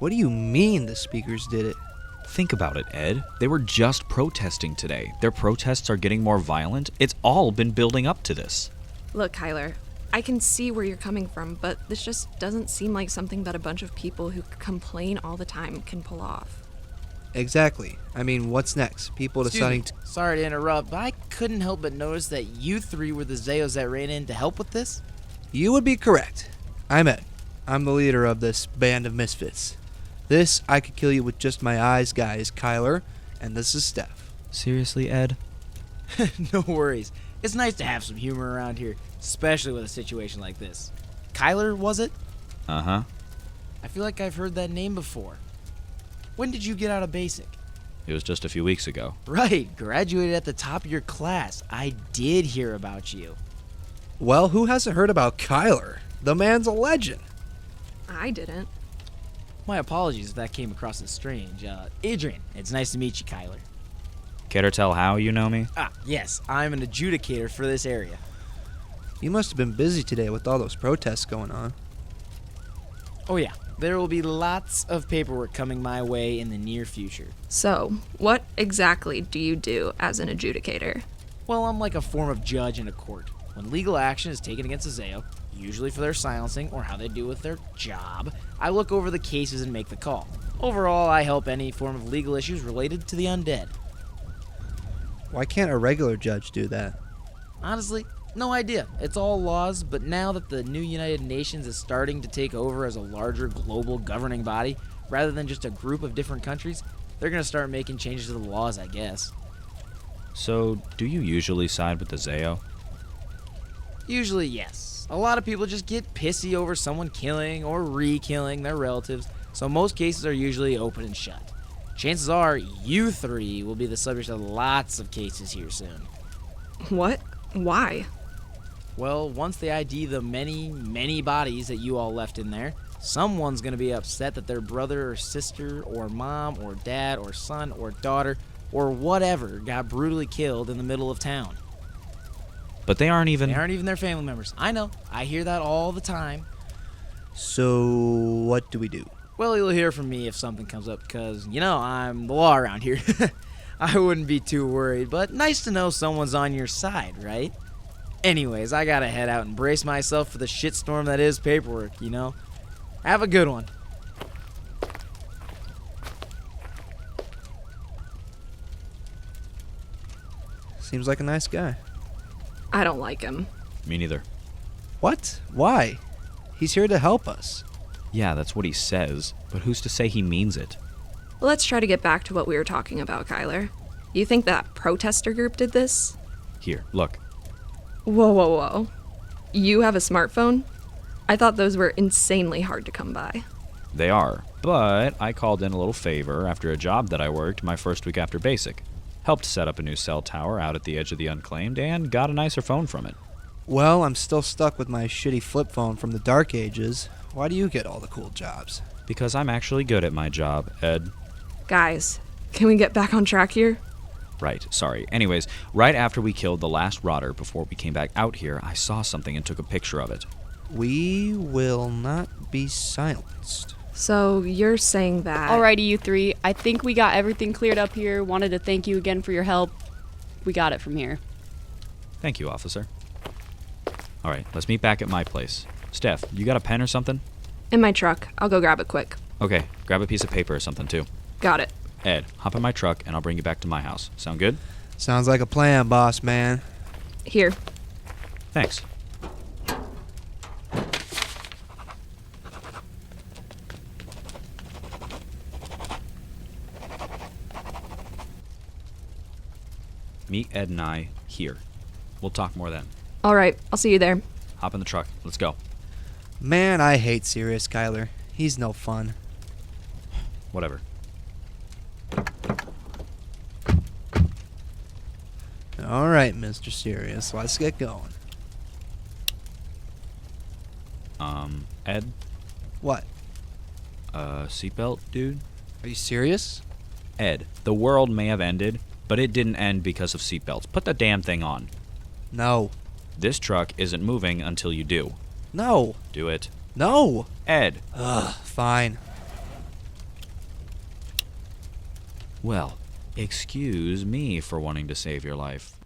What do you mean the speakers did it? Think about it, Ed. They were just protesting today. Their protests are getting more violent. It's all been building up to this. Look, Kyler, I can see where you're coming from, but this just doesn't seem like something that a bunch of people who complain all the time can pull off. Exactly. I mean, what's next? People deciding to... Sorry to interrupt, but I couldn't help but notice that you three were the Z.E.Os that ran in to help with this. You would be correct. I'm Ed. I'm the leader of this band of misfits. This, I could kill you with just my eyes, guys. Kyler, and this is Steph. Seriously, Ed? No worries. It's nice to have some humor around here, especially with a situation like this. Kyler, was it? Uh-huh. I feel like I've heard that name before. When did you get out of basic? It was just a few weeks ago. Right, graduated at the top of your class. I did hear about you. Well, who hasn't heard about Kyler? The man's a legend. I didn't. My apologies if that came across as strange. Adrian, it's nice to meet you, Kyler. Care to tell how you know me? Yes, I'm an adjudicator for this area. You must have been busy today with all those protests going on. Oh yeah, there will be lots of paperwork coming my way in the near future. So, what exactly do you do as an adjudicator? Well, I'm like a form of judge in a court. When legal action is taken against a Z.E.O., usually for their silencing or how they do with their job, I look over the cases and make the call. Overall, I help any form of legal issues related to the undead. Why can't a regular judge do that? Honestly, no idea. It's all laws, but now that the new United Nations is starting to take over as a larger global governing body, rather than just a group of different countries, they're going to start making changes to the laws, I guess. So, do you usually side with the Z.E.O? Usually, yes. A lot of people just get pissy over someone killing or re-killing their relatives, so most cases are usually open and shut. Chances are you three will be the subject of lots of cases here soon. What? Why? Well, once they ID the many bodies that you all left in there, someone's going to be upset that their brother or sister or mom or dad or son or daughter or whatever got brutally killed in the middle of town. But they aren't even their family members. I know. I hear that all the time. So, what do we do? Well, you'll hear from me if something comes up because, I'm the law around here. I wouldn't be too worried, but nice to know someone's on your side, right? Anyways, I gotta head out and brace myself for the shitstorm that is paperwork, Have a good one. Seems like a nice guy. I don't like him. Me neither. What? Why? He's here to help us. Yeah, that's what he says, but who's to say he means it? Let's try to get back to what we were talking about, Kyler. You think that protester group did this? Here, look. Whoa. You have a smartphone? I thought those were insanely hard to come by. They are, but I called in a little favor after a job that I worked my first week after basic. Helped set up a new cell tower out at the edge of the unclaimed and got a nicer phone from it. Well, I'm still stuck with my shitty flip phone from the Dark Ages. Why do you get all the cool jobs? Because I'm actually good at my job, Ed. Guys, can we get back on track here? Right, sorry. Anyways, right after we killed the last rotter before we came back out here, I saw something and took a picture of it. We will not be silenced. So you're saying that... Alrighty, you three. I think we got everything cleared up here. Wanted to thank you again for your help. We got it from here. Thank you, officer. Alright, let's meet back at my place. Steph, you got a pen or something? In my truck. I'll go grab it quick. Okay, grab a piece of paper or something too. Got it. Ed, hop in my truck and I'll bring you back to my house. Sound good? Sounds like a plan, boss man. Here. Thanks. Meet Ed and I here. We'll talk more then. All right, I'll see you there. Hop in the truck. Let's go. Man, I hate serious Kyler. He's no fun. Whatever. All right, Mr. Serious, let's get going. Ed? What? Seatbelt, dude? Are you serious? Ed, the world may have ended, but it didn't end because of seatbelts. Put the damn thing on. No. This truck isn't moving until you do. No. Do it. No. Ed. Ugh, fine. Well, excuse me for wanting to save your life.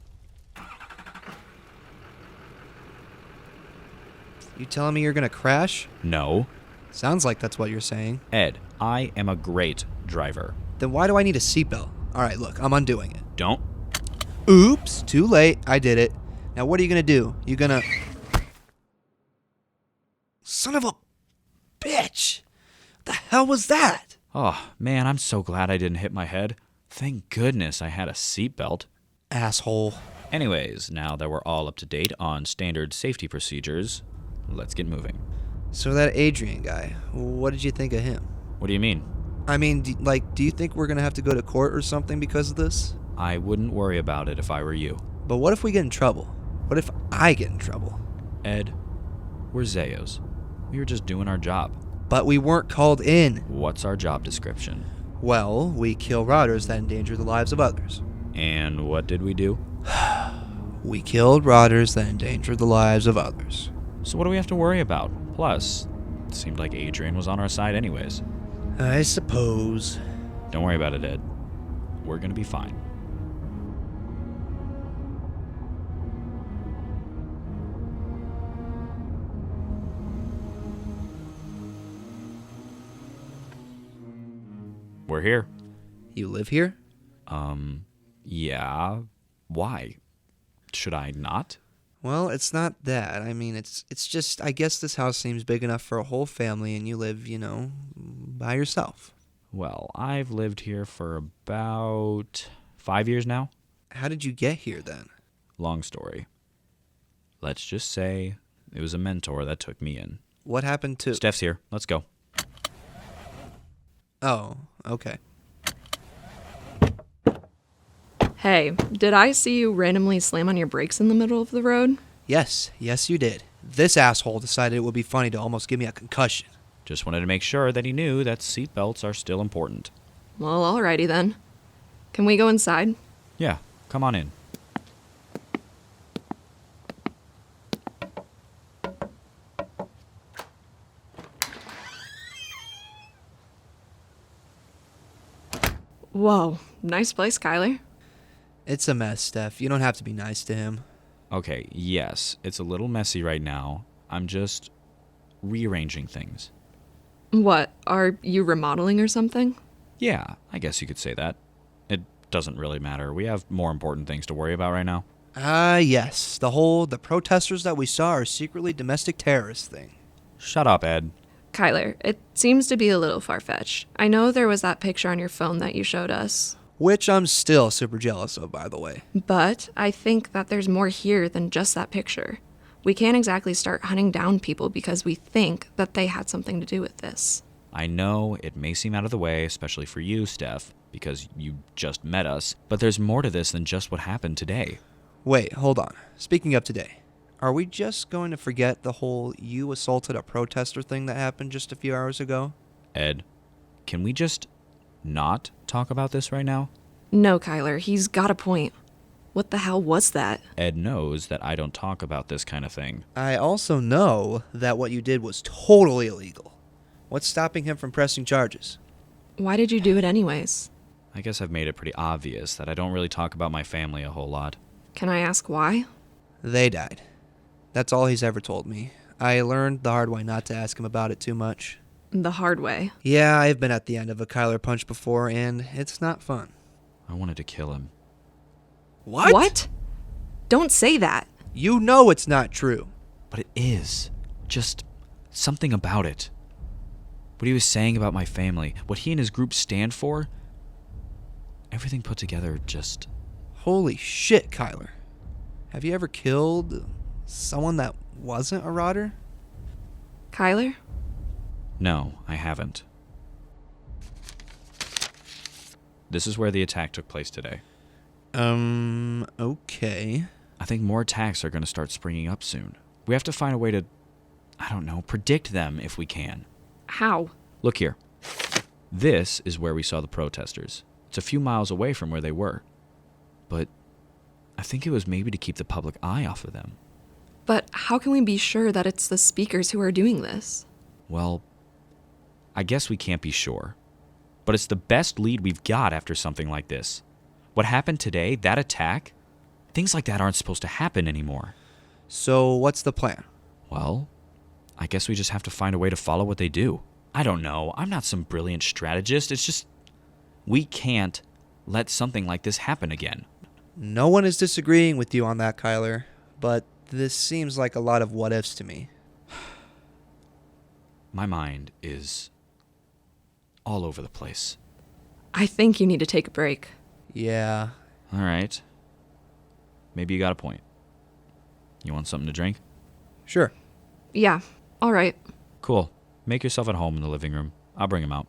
You telling me you're gonna crash? No. Sounds like that's what you're saying. Ed, I am a great driver. Then why do I need a seatbelt? Alright, look, I'm undoing it. Don't. Oops, too late. I did it. Now what are you gonna do? You gonna... Son of a bitch! The hell was that? Oh, man, I'm so glad I didn't hit my head. Thank goodness I had a seatbelt. Asshole. Anyways, now that we're all up to date on standard safety procedures, let's get moving. So that Adrian guy, what did you think of him? What do you mean? I mean, do you think we're gonna have to go to court or something because of this? I wouldn't worry about it if I were you. But what if we get in trouble? What if I get in trouble? Ed, we're Z.E.Os. We were just doing our job. But we weren't called in. What's our job description? Well, we kill rotters that endanger the lives of others. And what did we do? We killed rotters that endanger the lives of others. So what do we have to worry about? Plus, it seemed like Adrian was on our side anyways. I suppose. Don't worry about it, Ed. We're gonna be fine. We're here. You live here? Yeah. Why? Should I not? Well, it's not that. I mean, it's just, I guess this house seems big enough for a whole family and you live, by yourself. Well, I've lived here for about 5 years now. How did you get here then? Long story. Let's just say it was a mentor that took me in. What happened to... Steph's here. Let's go. Oh, okay. Hey, did I see you randomly slam on your brakes in the middle of the road? Yes, you did. This asshole decided it would be funny to almost give me a concussion. Just wanted to make sure that he knew that seatbelts are still important. Well, alrighty then. Can we go inside? Yeah, come on in. Whoa, nice place, Kyler. It's a mess, Steph. You don't have to be nice to him. Okay, yes, it's a little messy right now. I'm just rearranging things. What, are you remodeling or something? Yeah, I guess you could say that. It doesn't really matter. We have more important things to worry about right now. Yes. The protesters that we saw are secretly domestic terrorists thing. Shut up, Ed. Kyler, it seems to be a little far-fetched. I know there was that picture on your phone that you showed us. Which I'm still super jealous of, by the way. But I think that there's more here than just that picture. We can't exactly start hunting down people because we think that they had something to do with this. I know it may seem out of the way, especially for you, Steph, because you just met us, but there's more to this than just what happened today. Wait, hold on. Speaking of today, are we just going to forget the whole you assaulted a protester thing that happened just a few hours ago? Ed, can we just not talk about this right now? No, Kyler, he's got a point. What the hell was that? Ed knows that I don't talk about this kind of thing. I also know that what you did was totally illegal. What's stopping him from pressing charges? Why did you do it anyways? I guess I've made it pretty obvious that I don't really talk about my family a whole lot. Can I ask why? They died. That's all he's ever told me. I learned the hard way not to ask him about it too much. The hard way. Yeah, I've been at the end of a Kyler punch before, and it's not fun. I wanted to kill him. What? Don't say that. You know it's not true. But it is. Just something about it. What he was saying about my family, what he and his group stand for, everything put together just... Holy shit, Kyler. Have you ever killed someone that wasn't a rotter? Kyler? No, I haven't. This is where the attack took place today. Okay. I think more attacks are going to start springing up soon. We have to find a way to, I don't know, predict them if we can. How? Look here. This is where we saw the protesters. It's a few miles away from where they were. But I think it was maybe to keep the public eye off of them. But how can we be sure that it's the speakers who are doing this? Well, I guess we can't be sure. but it's the best lead we've got after something like this. What happened today, that attack, things like that aren't supposed to happen anymore. So what's the plan? Well, I guess we just have to find a way to follow what they do. I don't know. I'm not some brilliant strategist. It's just, we can't let something like this happen again. No one is disagreeing with you on that, Kyler, but this seems like a lot of what ifs to me. My mind is all over the place. I think you need to take a break. Yeah. All right. Maybe you got a point. You want something to drink? Sure. Yeah, all right. Cool. Make yourself at home in the living room. I'll bring him out.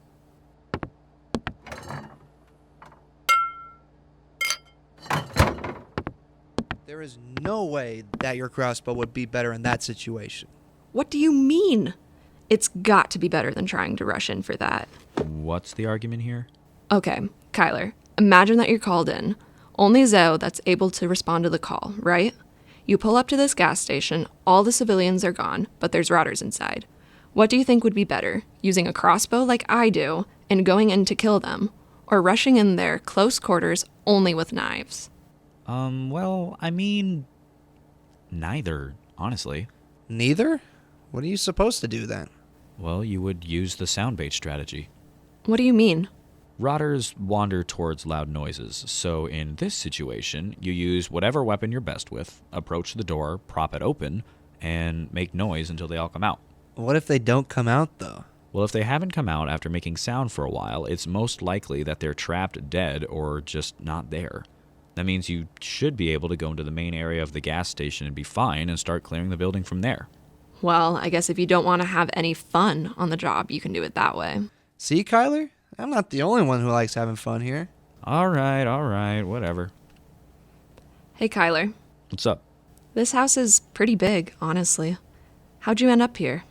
There is no way that your crossbow would be better in that situation. What do you mean? It's got to be better than trying to rush in for that. What's the argument here? Okay, Kyler, imagine that you're called in. Only Z.E.O that's able to respond to the call, right? You pull up to this gas station, all the civilians are gone, but there's rotters inside. What do you think would be better, using a crossbow like I do and going in to kill them, or rushing in there close quarters only with knives? Well, I mean, neither, honestly. Neither? What are you supposed to do then? Well, you would use the sound bait strategy. What do you mean? Rotters wander towards loud noises, so in this situation, you use whatever weapon you're best with, approach the door, prop it open, and make noise until they all come out. What if they don't come out, though? Well, if they haven't come out after making sound for a while, it's most likely that they're trapped dead or just not there. That means you should be able to go into the main area of the gas station and be fine and start clearing the building from there. Well, I guess if you don't want to have any fun on the job, you can do it that way. See, Kyler? I'm not the only one who likes having fun here. All right, whatever. Hey, Kyler. What's up? This house is pretty big, honestly. How'd you end up here?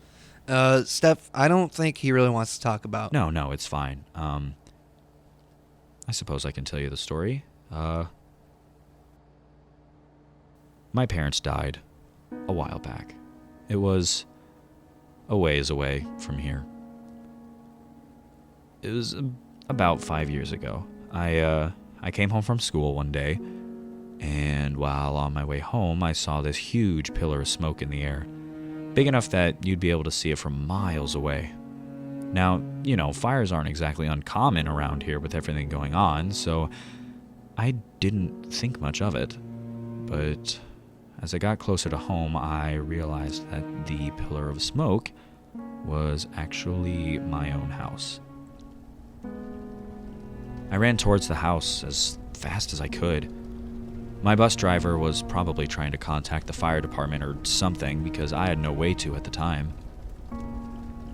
Steph, I don't think he really wants to talk about... No, it's fine. I suppose I can tell you the story. My parents died a while back. It was a ways away from here. It was about 5 years ago. I came home from school one day, and while on my way home, I saw this huge pillar of smoke in the air, big enough that you'd be able to see it from miles away. Now, you know, fires aren't exactly uncommon around here with everything going on, so I didn't think much of it. But as I got closer to home, I realized that the pillar of smoke was actually my own house. I ran towards the house as fast as I could. My bus driver was probably trying to contact the fire department or something because I had no way to at the time.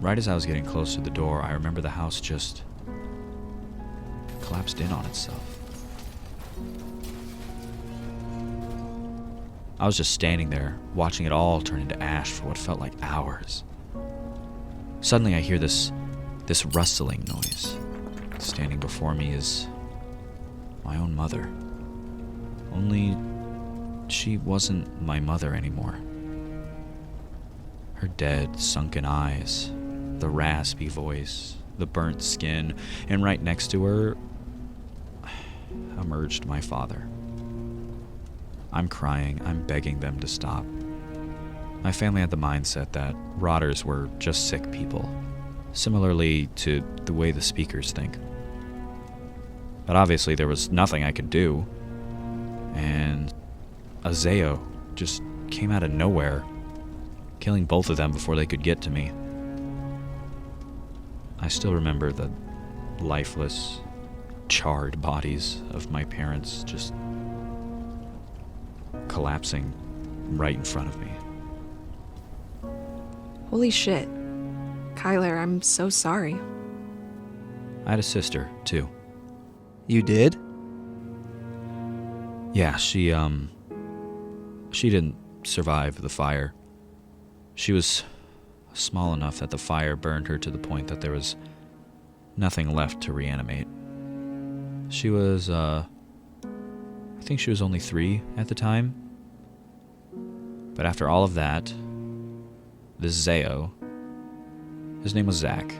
Right as I was getting close to the door, I remember the house just collapsed in on itself. I was just standing there, watching it all turn into ash for what felt like hours. Suddenly I hear this rustling noise. Standing before me is my own mother. Only she wasn't my mother anymore. Her dead, sunken eyes, the raspy voice, the burnt skin, and right next to her emerged my father. I'm crying, I'm begging them to stop. My family had the mindset that rotters were just sick people, similarly to the way the speakers think. But obviously there was nothing I could do, and a Z.E.O just came out of nowhere, killing both of them before they could get to me. I still remember the lifeless, charred bodies of my parents just collapsing right in front of me. Holy shit. Kyler, I'm so sorry. I had a sister, too. You did? Yeah, she didn't survive the fire. She was small enough that the fire burned her to the point that there was nothing left to reanimate. She was, I think she was only 3 at the time. But after all of that, this Z.E.O, his name was Zach,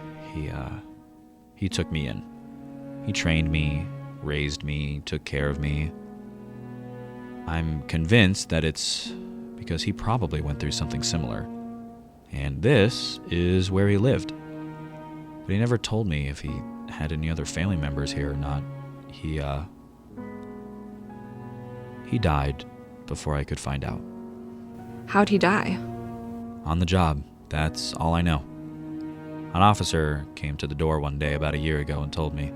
he took me in. He trained me, raised me, took care of me. I'm convinced that it's because he probably went through something similar. And this is where he lived. But he never told me if he had any other family members here or not. He died before I could find out. How'd he die? On the job. That's all I know. An officer came to the door one day about a year ago and told me.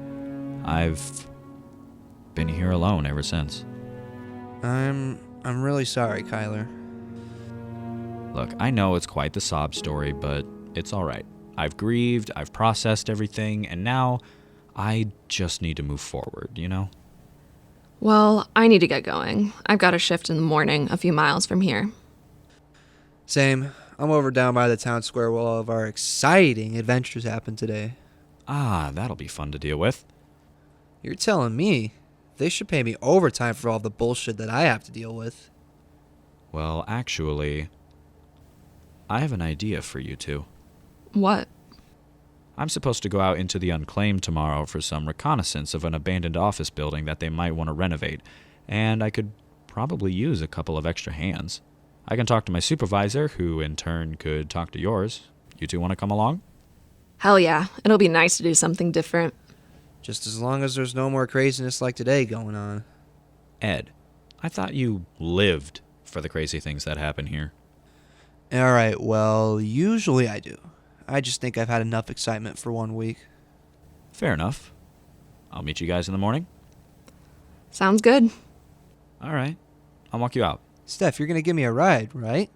I've been here alone ever since. I'm really sorry, Kyler. Look, I know it's quite the sob story, but it's all right. I've grieved, I've processed everything, and now I just need to move forward, you know? Well, I need to get going. I've got a shift in the morning a few miles from here. Same. I'm over down by the town square where all of our exciting adventures happen today. Ah, that'll be fun to deal with. You're telling me they should pay me overtime for all the bullshit that I have to deal with. Well, actually, I have an idea for you two. What? I'm supposed to go out into the unclaimed tomorrow for some reconnaissance of an abandoned office building that they might want to renovate, and I could probably use a couple of extra hands. I can talk to my supervisor, who in turn could talk to yours. You two want to come along? Hell yeah. It'll be nice to do something different. Just as long as there's no more craziness like today going on. Ed, I thought you lived for the crazy things that happen here. Alright, well, usually I do. I just think I've had enough excitement for 1 week. Fair enough. I'll meet you guys in the morning. Sounds good. All right. I'll walk you out. Steph, you're gonna give me a ride, right?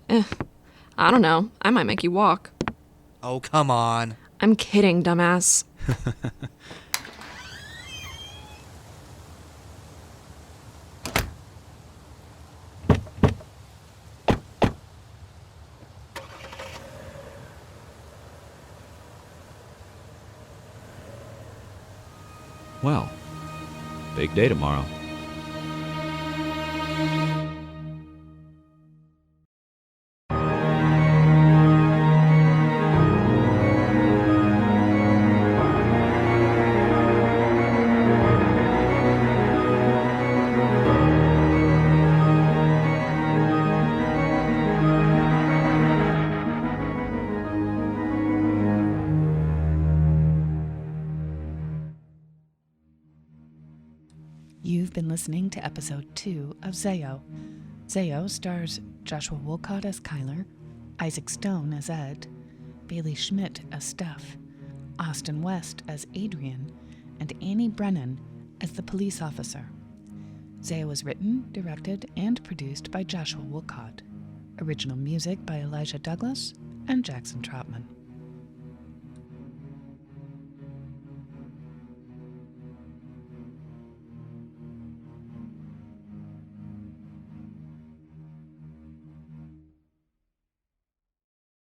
I don't know. I might make you walk. Oh, come on. I'm kidding, dumbass. Well, big day tomorrow. You've been listening to episode 2 of Z.E.O. Z.E.O. stars Joshua Wolcott as Kyler, Isaac Stone as Ed, Bailey Schmidt as Steph, Austin West as Adrian, and Annie Brennan as the police officer. Z.E.O. was written, directed, and produced by Joshua Wolcott. Original music by Elijah Douglas and Jackson Trotman.